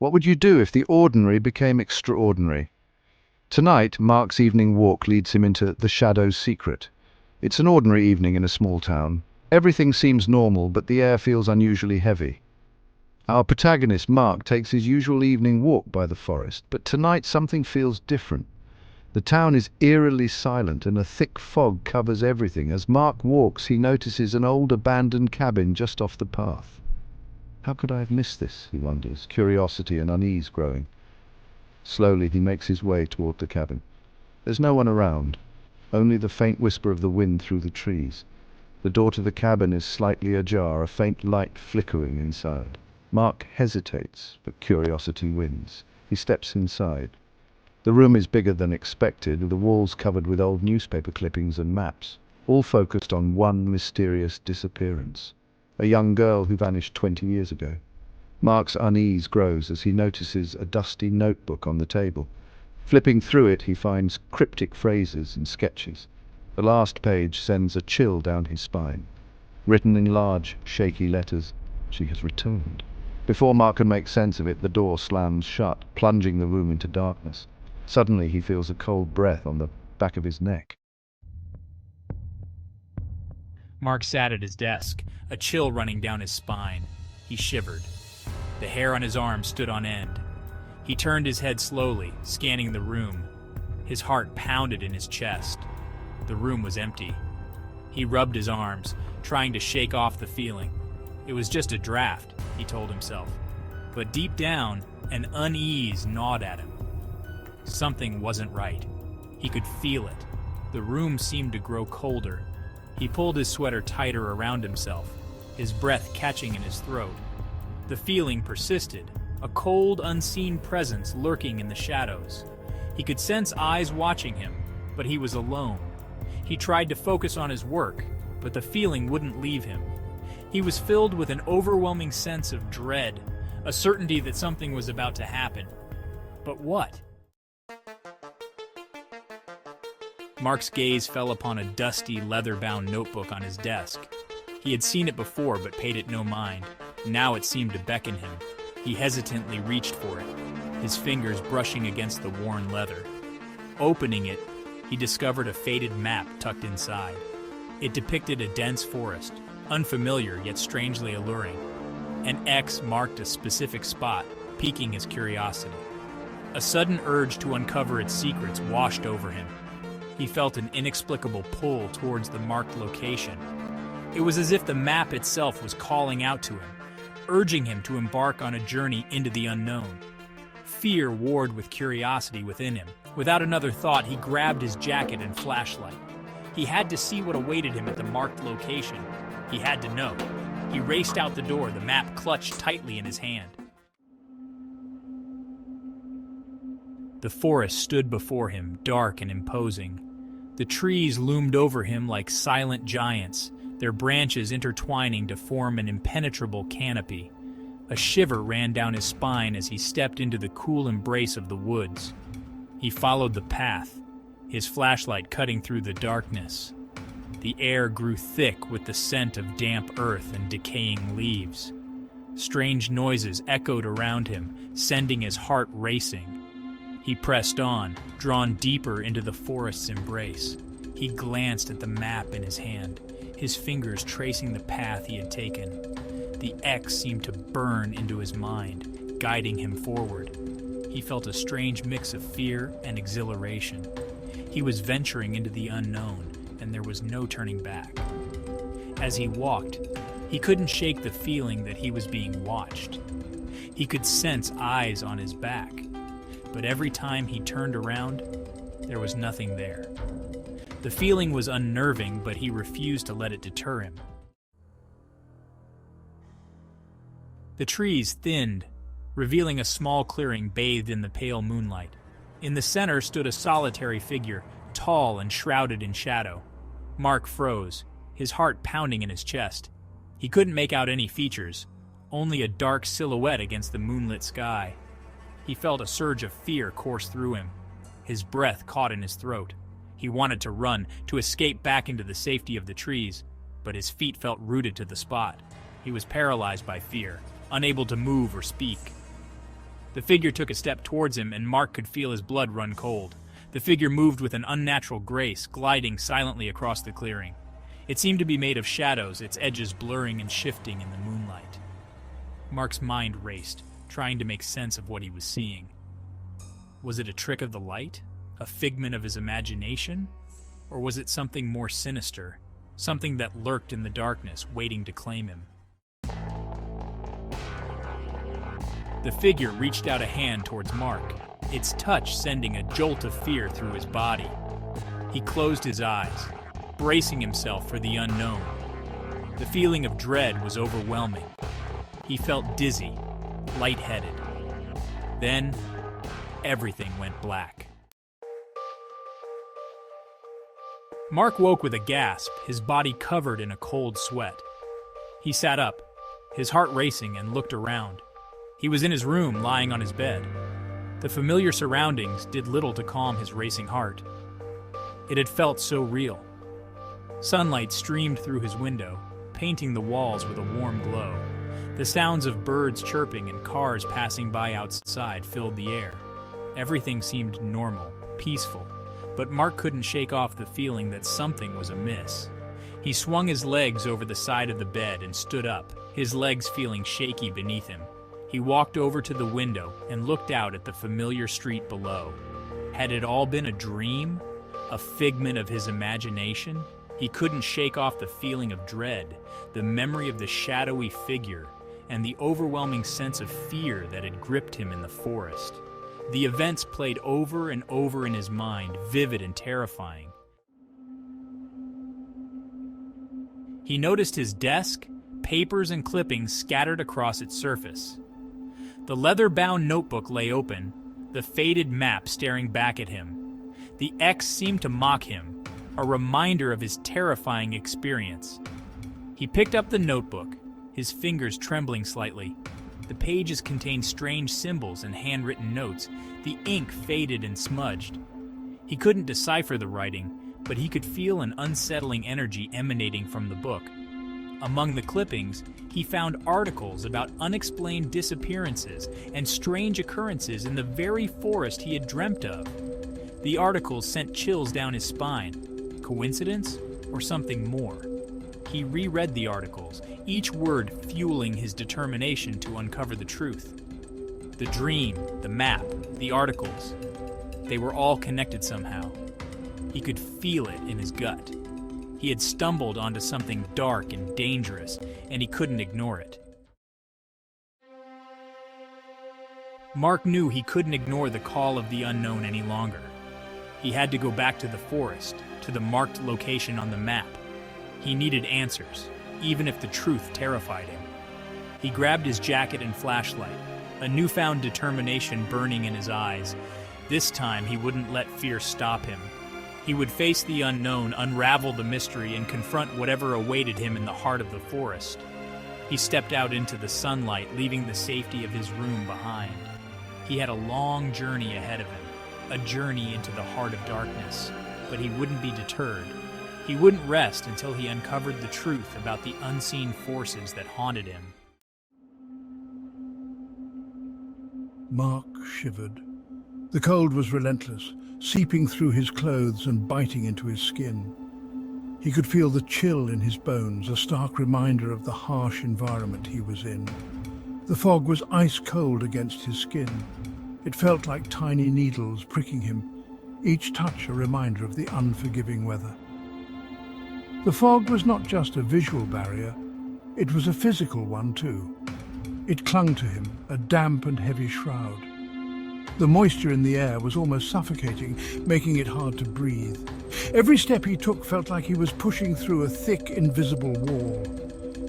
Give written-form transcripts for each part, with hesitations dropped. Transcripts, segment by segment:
What would you do if the ordinary became extraordinary? Tonight, Mark's evening walk leads him into The Shadow's Secret. It's an ordinary evening in a small town. Everything seems normal, but the air feels unusually heavy. Our protagonist, Mark, takes his usual evening walk by the forest, but tonight something feels different. The town is eerily silent and a thick fog covers everything. As Mark walks, he notices an old abandoned cabin just off the path. How could I have missed this, he wonders, curiosity and unease growing. Slowly he makes his way toward the cabin. There's no one around, only the faint whisper of the wind through the trees. The door to the cabin is slightly ajar, a faint light flickering inside. Mark hesitates, but curiosity wins. He steps inside. The room is bigger than expected, the walls covered with old newspaper clippings and maps, all focused on one mysterious disappearance. A young girl who vanished 20 years ago. Mark's unease grows as he notices a dusty notebook on the table. Flipping through it, he finds cryptic phrases and sketches. The last page sends a chill down his spine. Written in large, shaky letters, "She has returned." Before Mark can make sense of it, the door slams shut, plunging the room into darkness. Suddenly he feels a cold breath on the back of his neck. Mark sat at his desk, a chill running down his spine. He shivered. The hair on his arm stood on end. He turned his head slowly, scanning the room. His heart pounded in his chest. The room was empty. He rubbed his arms, trying to shake off the feeling. It was just a draft, he told himself. But deep down, an unease gnawed at him. Something wasn't right. He could feel it. The room seemed to grow colder. He pulled his sweater tighter around himself, his breath catching in his throat. The feeling persisted, a cold, unseen presence lurking in the shadows. He could sense eyes watching him, but he was alone. He tried to focus on his work, but the feeling wouldn't leave him. He was filled with an overwhelming sense of dread, a certainty that something was about to happen. But what? Mark's gaze fell upon a dusty, leather-bound notebook on his desk. He had seen it before, but paid it no mind. Now it seemed to beckon him. He hesitantly reached for it, his fingers brushing against the worn leather. Opening it, he discovered a faded map tucked inside. It depicted a dense forest, unfamiliar yet strangely alluring. An X marked a specific spot, piquing his curiosity. A sudden urge to uncover its secrets washed over him. He felt an inexplicable pull towards the marked location. It was as if the map itself was calling out to him, urging him to embark on a journey into the unknown. Fear warred with curiosity within him. Without another thought, he grabbed his jacket and flashlight. He had to see what awaited him at the marked location. He had to know. He raced out the door, the map clutched tightly in his hand. The forest stood before him, dark and imposing. The trees loomed over him like silent giants, their branches intertwining to form an impenetrable canopy. A shiver ran down his spine as he stepped into the cool embrace of the woods. He followed the path, his flashlight cutting through the darkness. The air grew thick with the scent of damp earth and decaying leaves. Strange noises echoed around him, sending his heart racing. He pressed on, drawn deeper into the forest's embrace. He glanced at the map in his hand, his fingers tracing the path he had taken. The X seemed to burn into his mind, guiding him forward. He felt a strange mix of fear and exhilaration. He was venturing into the unknown, and there was no turning back. As he walked, he couldn't shake the feeling that he was being watched. He could sense eyes on his back, but every time he turned around, there was nothing there. The feeling was unnerving, but he refused to let it deter him. The trees thinned, revealing a small clearing bathed in the pale moonlight. In the center stood a solitary figure, tall and shrouded in shadow. Mark froze, his heart pounding in his chest. He couldn't make out any features, only a dark silhouette against the moonlit sky. He felt a surge of fear course through him. His breath caught in his throat. He wanted to run, to escape back into the safety of the trees, but his feet felt rooted to the spot. He was paralyzed by fear, unable to move or speak. The figure took a step towards him, and Mark could feel his blood run cold. The figure moved with an unnatural grace, gliding silently across the clearing. It seemed to be made of shadows, its edges blurring and shifting in the moonlight. Mark's mind raced, trying to make sense of what he was seeing. Was it a trick of the light? A figment of his imagination? Or was it something more sinister? Something that lurked in the darkness, waiting to claim him? The figure reached out a hand towards Mark, its touch sending a jolt of fear through his body. He closed his eyes, bracing himself for the unknown. The feeling of dread was overwhelming. He felt dizzy, lightheaded. Then, everything went black. Mark woke with a gasp, his body covered in a cold sweat. He sat up, his heart racing, and looked around. He was in his room, lying on his bed. The familiar surroundings did little to calm his racing heart. It had felt so real. Sunlight streamed through his window, painting the walls with a warm glow. The sounds of birds chirping and cars passing by outside filled the air. Everything seemed normal, peaceful, but Mark couldn't shake off the feeling that something was amiss. He swung his legs over the side of the bed and stood up, his legs feeling shaky beneath him. He walked over to the window and looked out at the familiar street below. Had it all been a dream? A figment of his imagination? He couldn't shake off the feeling of dread, the memory of the shadowy figure, and the overwhelming sense of fear that had gripped him in the forest. The events played over and over in his mind, vivid and terrifying. He noticed his desk, papers and clippings scattered across its surface. The leather-bound notebook lay open, the faded map staring back at him. The X seemed to mock him, a reminder of his terrifying experience. He picked up the notebook, his fingers trembling slightly. The pages contained strange symbols and handwritten notes. The ink faded and smudged. He couldn't decipher the writing, but he could feel an unsettling energy emanating from the book. Among the clippings, he found articles about unexplained disappearances and strange occurrences in the very forest he had dreamt of. The articles sent chills down his spine. Coincidence or something more? He reread the articles, each word fueling his determination to uncover the truth. The dream, the map, the articles, they were all connected somehow. He could feel it in his gut. He had stumbled onto something dark and dangerous, and he couldn't ignore it. Mark knew he couldn't ignore the call of the unknown any longer. He had to go back to the forest, to the marked location on the map. He needed answers, even if the truth terrified him. He grabbed his jacket and flashlight, a newfound determination burning in his eyes. This time he wouldn't let fear stop him. He would face the unknown, unravel the mystery, and confront whatever awaited him in the heart of the forest. He stepped out into the sunlight, leaving the safety of his room behind. He had a long journey ahead of him, a journey into the heart of darkness, but he wouldn't be deterred. He wouldn't rest until he uncovered the truth about the unseen forces that haunted him. Mark shivered. The cold was relentless, seeping through his clothes and biting into his skin. He could feel the chill in his bones, a stark reminder of the harsh environment he was in. The fog was ice cold against his skin. It felt like tiny needles pricking him, each touch a reminder of the unforgiving weather. The fog was not just a visual barrier, it was a physical one too. It clung to him, a damp and heavy shroud. The moisture in the air was almost suffocating, making it hard to breathe. Every step he took felt like he was pushing through a thick, invisible wall.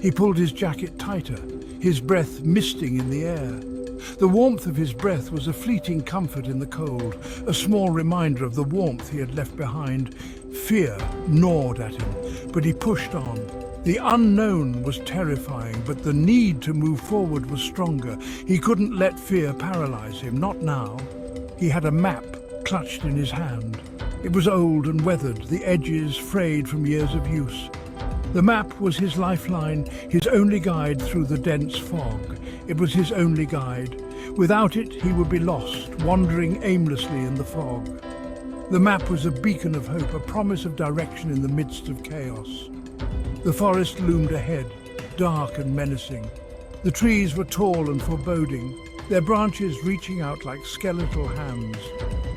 He pulled his jacket tighter, his breath misting in the air. The warmth of his breath was a fleeting comfort in the cold, a small reminder of the warmth he had left behind. Fear gnawed at him, but he pushed on. The unknown was terrifying, but the need to move forward was stronger. He couldn't let fear paralyze him, not now. He had a map clutched in his hand. It was old and weathered, the edges frayed from years of use. The map was his lifeline, his only guide through the dense fog. It was his only guide. Without it, he would be lost, wandering aimlessly in the fog. The map was a beacon of hope, a promise of direction in the midst of chaos. The forest loomed ahead, dark and menacing. The trees were tall and foreboding, their branches reaching out like skeletal hands.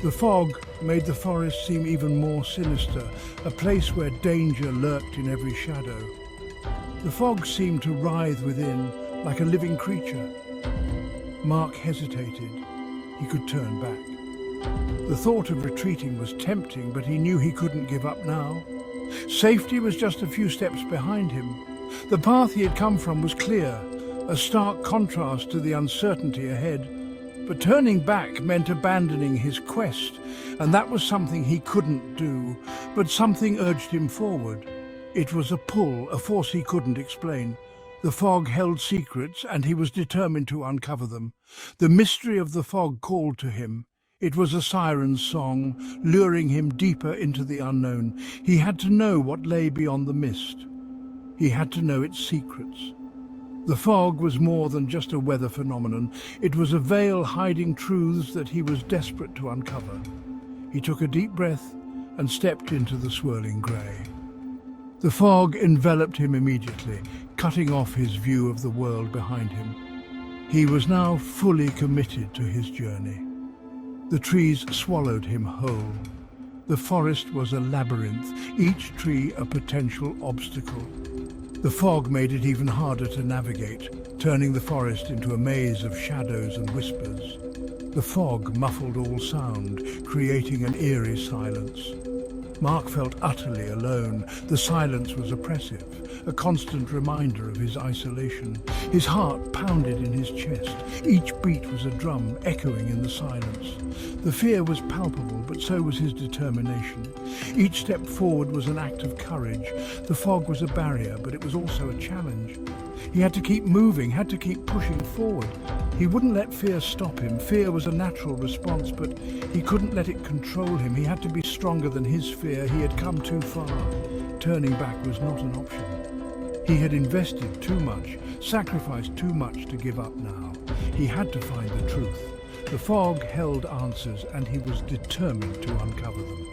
The fog made the forest seem even more sinister, a place where danger lurked in every shadow. The fog seemed to writhe within, like a living creature. Mark hesitated. He could turn back. The thought of retreating was tempting, but he knew he couldn't give up now. Safety was just a few steps behind him. The path he had come from was clear, a stark contrast to the uncertainty ahead. But turning back meant abandoning his quest, and that was something he couldn't do, but something urged him forward. It was a pull, a force he couldn't explain. The fog held secrets, and he was determined to uncover them. The mystery of the fog called to him. It was a siren's song, luring him deeper into the unknown. He had to know what lay beyond the mist. He had to know its secrets. The fog was more than just a weather phenomenon. It was a veil hiding truths that he was desperate to uncover. He took a deep breath and stepped into the swirling grey. The fog enveloped him immediately, cutting off his view of the world behind him. He was now fully committed to his journey. The trees swallowed him whole. The forest was a labyrinth, each tree a potential obstacle. The fog made it even harder to navigate, turning the forest into a maze of shadows and whispers. The fog muffled all sound, creating an eerie silence. Mark felt utterly alone. The silence was oppressive, a constant reminder of his isolation. His heart pounded in his chest. Each beat was a drum echoing in the silence. The fear was palpable, but so was his determination. Each step forward was an act of courage. The fog was a barrier, but it was also a challenge. He had to keep moving, had to keep pushing forward. He wouldn't let fear stop him. Fear was a natural response, but he couldn't let it control him. He had to be stronger than his fear. He had come too far. Turning back was not an option. He had invested too much, sacrificed too much to give up now. He had to find the truth. The fog held answers, and he was determined to uncover them.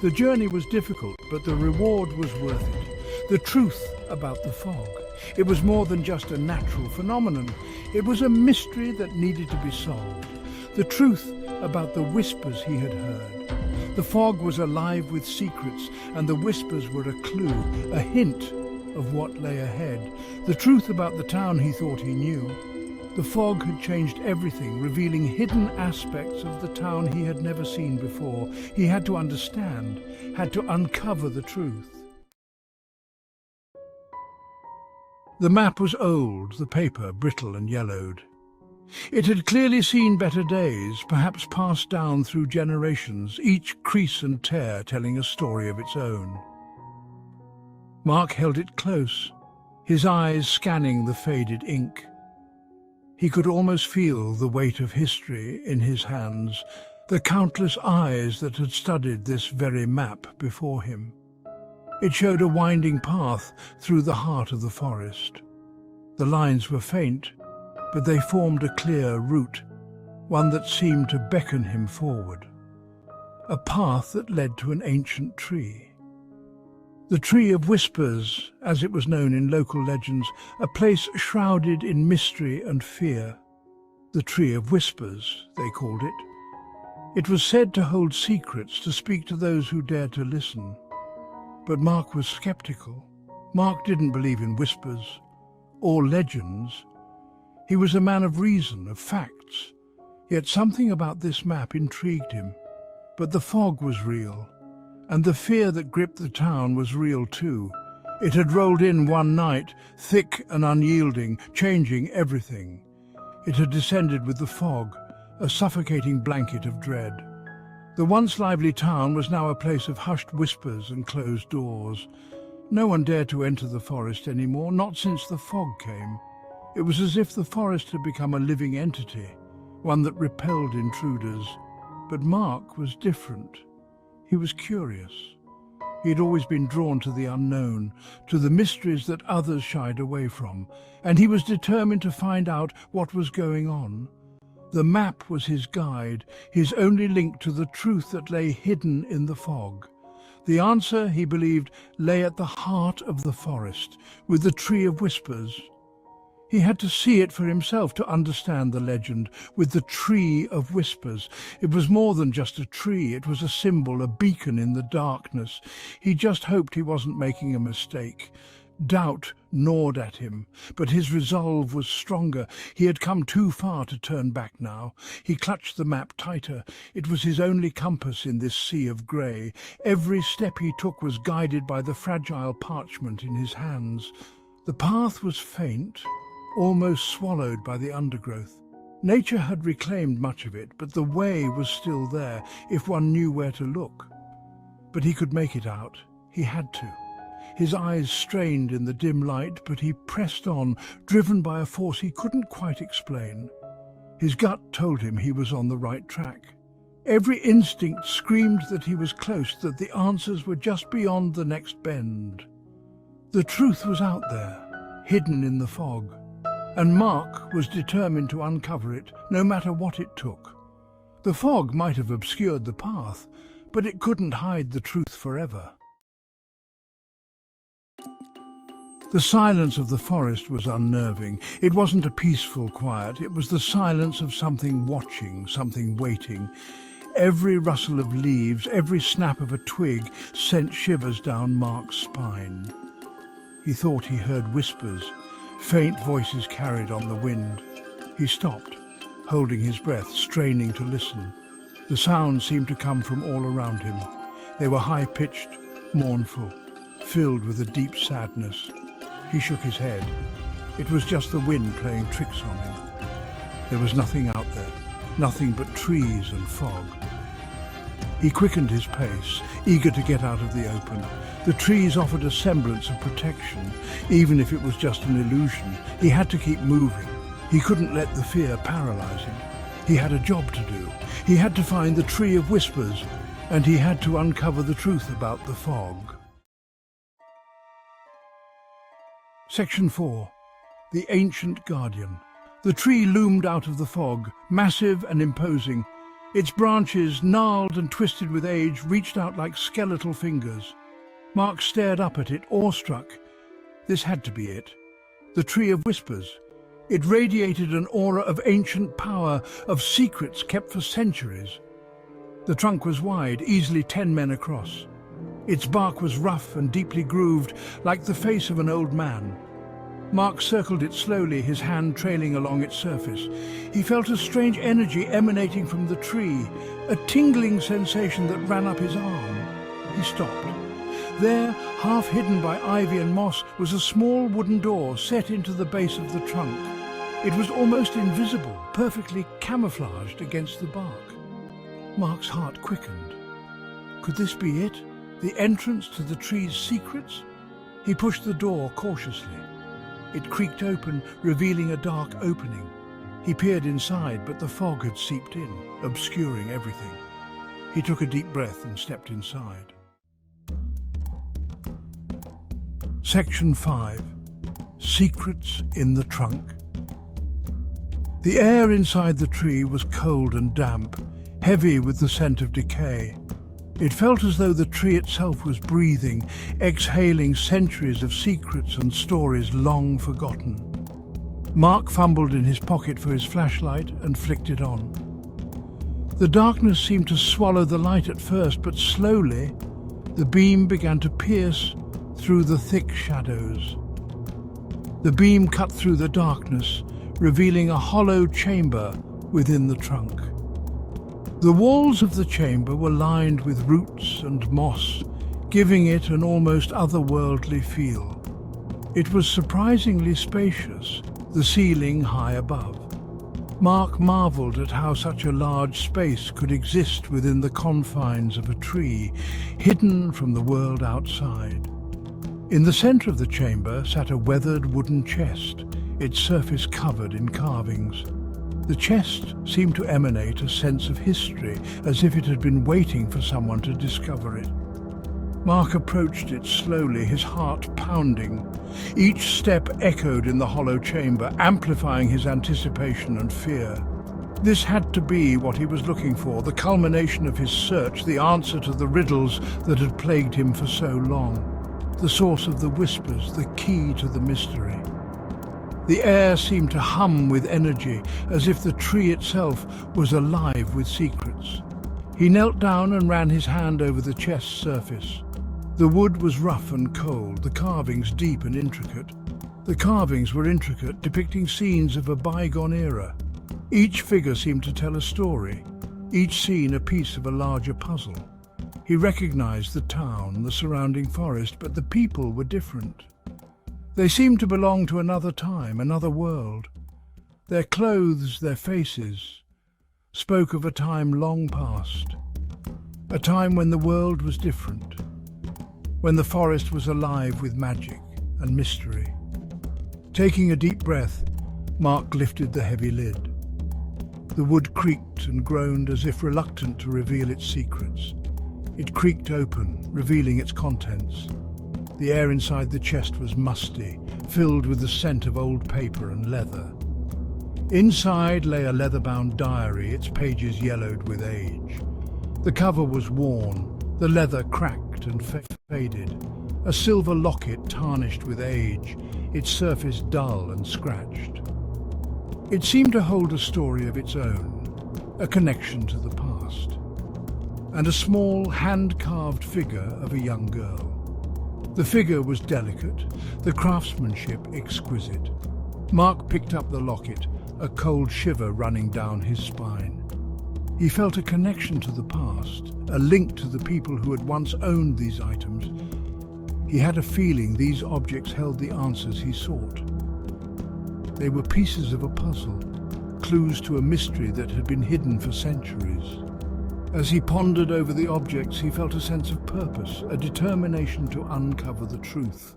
The journey was difficult, but the reward was worth it. The truth about the fog. It was more than just a natural phenomenon. It was a mystery that needed to be solved. The truth about the whispers he had heard. The fog was alive with secrets, and the whispers were a clue, a hint of what lay ahead. The truth about the town he thought he knew. The fog had changed everything, revealing hidden aspects of the town he had never seen before. He had to understand, had to uncover the truth. The map was old, the paper brittle and yellowed. It had clearly seen better days, perhaps passed down through generations, each crease and tear telling a story of its own. Mark held it close, his eyes scanning the faded ink. He could almost feel the weight of history in his hands, the countless eyes that had studied this very map before him. It showed a winding path through the heart of the forest. The lines were faint, but they formed a clear route, one that seemed to beckon him forward. A path that led to an ancient tree. The Tree of Whispers, as it was known in local legends, a place shrouded in mystery and fear. The Tree of Whispers, they called it. It was said to hold secrets, to speak to those who dared to listen. But Mark was skeptical. Mark didn't believe in whispers or legends. He was a man of reason, of facts. Yet something about this map intrigued him. But the fog was real, and the fear that gripped the town was real too. It had rolled in one night, thick and unyielding, changing everything. It had descended with the fog, a suffocating blanket of dread. The once lively town was now a place of hushed whispers and closed doors. No one dared to enter the forest anymore, not since the fog came. It was as if the forest had become a living entity, one that repelled intruders. But Mark was different. He was curious. He had always been drawn to the unknown, to the mysteries that others shied away from, and he was determined to find out what was going on. The map was his guide, his only link to the truth that lay hidden in the fog. The answer, he believed, lay at the heart of the forest, with the Tree of Whispers. He had to see it for himself to understand the legend, with the Tree of Whispers. It was more than just a tree, it was a symbol, a beacon in the darkness. He just hoped he wasn't making a mistake. Doubt gnawed at him, but his resolve was stronger. He had come too far to turn back now. He clutched the map tighter. It was his only compass in this sea of grey. Every step he took was guided by the fragile parchment in his hands. The path was faint, almost swallowed by the undergrowth. Nature had reclaimed much of it, but the way was still there, if one knew where to look. But he could make it out. He had to. His eyes strained in the dim light, but he pressed on, driven by a force he couldn't quite explain. His gut told him he was on the right track. Every instinct screamed that he was close, that the answers were just beyond the next bend. The truth was out there, hidden in the fog, and Mark was determined to uncover it, no matter what it took. The fog might have obscured the path, but it couldn't hide the truth forever. The silence of the forest was unnerving. It wasn't a peaceful quiet. It was the silence of something watching, something waiting. Every rustle of leaves, every snap of a twig sent shivers down Mark's spine. He thought he heard whispers, faint voices carried on the wind. He stopped, holding his breath, straining to listen. The sounds seemed to come from all around him. They were high-pitched, mournful, filled with a deep sadness. He shook his head. It was just the wind playing tricks on him. There was nothing out there, nothing but trees and fog. He quickened his pace, eager to get out of the open. The trees offered a semblance of protection, even if it was just an illusion. He had to keep moving. He couldn't let the fear paralyze him. He had a job to do. He had to find the Tree of Whispers, and he had to uncover the truth about the fog. Section 4. The Ancient Guardian. The tree loomed out of the fog, massive and imposing. Its branches, gnarled and twisted with age, reached out like skeletal fingers. Mark stared up at it, awestruck. This had to be it. The Tree of Whispers. It radiated an aura of ancient power, of secrets kept for centuries. The trunk was wide, easily 10 men across. Its bark was rough and deeply grooved, like the face of an old man. Mark circled it slowly, his hand trailing along its surface. He felt a strange energy emanating from the tree, a tingling sensation that ran up his arm. He stopped. There, half hidden by ivy and moss, was a small wooden door set into the base of the trunk. It was almost invisible, perfectly camouflaged against the bark. Mark's heart quickened. Could this be it? The entrance to the tree's secrets? He pushed the door cautiously. It creaked open, revealing a dark opening. He peered inside, but the fog had seeped in, obscuring everything. He took a deep breath and stepped inside. Section 5. Secrets in the Trunk. The air inside the tree was cold and damp, heavy with the scent of decay. It felt as though the tree itself was breathing, exhaling centuries of secrets and stories long forgotten. Mark fumbled in his pocket for his flashlight and flicked it on. The darkness seemed to swallow the light at first, but slowly the beam began to pierce through the thick shadows. The beam cut through the darkness, revealing a hollow chamber within the trunk. The walls of the chamber were lined with roots and moss, giving it an almost otherworldly feel. It was surprisingly spacious, the ceiling high above. Mark marveled at how such a large space could exist within the confines of a tree, hidden from the world outside. In the center of the chamber sat a weathered wooden chest, its surface covered in carvings. The chest seemed to emanate a sense of history, as if it had been waiting for someone to discover it. Mark approached it slowly, his heart pounding. Each step echoed in the hollow chamber, amplifying his anticipation and fear. This had to be what he was looking for, the culmination of his search, the answer to the riddles that had plagued him for so long, the source of the whispers, the key to the mystery. The air seemed to hum with energy, as if the tree itself was alive with secrets. He knelt down and ran his hand over the chest's surface. The wood was rough and cold, the carvings deep and intricate. The carvings were intricate, depicting scenes of a bygone era. Each figure seemed to tell a story, each scene a piece of a larger puzzle. He recognized the town, the surrounding forest, but the people were different. They seemed to belong to another time, another world. Their clothes, their faces, spoke of a time long past, a time when the world was different, when the forest was alive with magic and mystery. Taking a deep breath, Mark lifted the heavy lid. The wood creaked and groaned as if reluctant to reveal its secrets. It creaked open, revealing its contents. The air inside the chest was musty, filled with the scent of old paper and leather. Inside lay a leather-bound diary, its pages yellowed with age. The cover was worn, the leather cracked and faded. A silver locket tarnished with age, its surface dull and scratched. It seemed to hold a story of its own, a connection to the past, and a small, hand-carved figure of a young girl. The figure was delicate, the craftsmanship exquisite. Mark picked up the locket, a cold shiver running down his spine. He felt a connection to the past, a link to the people who had once owned these items. He had a feeling these objects held the answers he sought. They were pieces of a puzzle, clues to a mystery that had been hidden for centuries. As he pondered over the objects, he felt a sense of purpose, a determination to uncover the truth.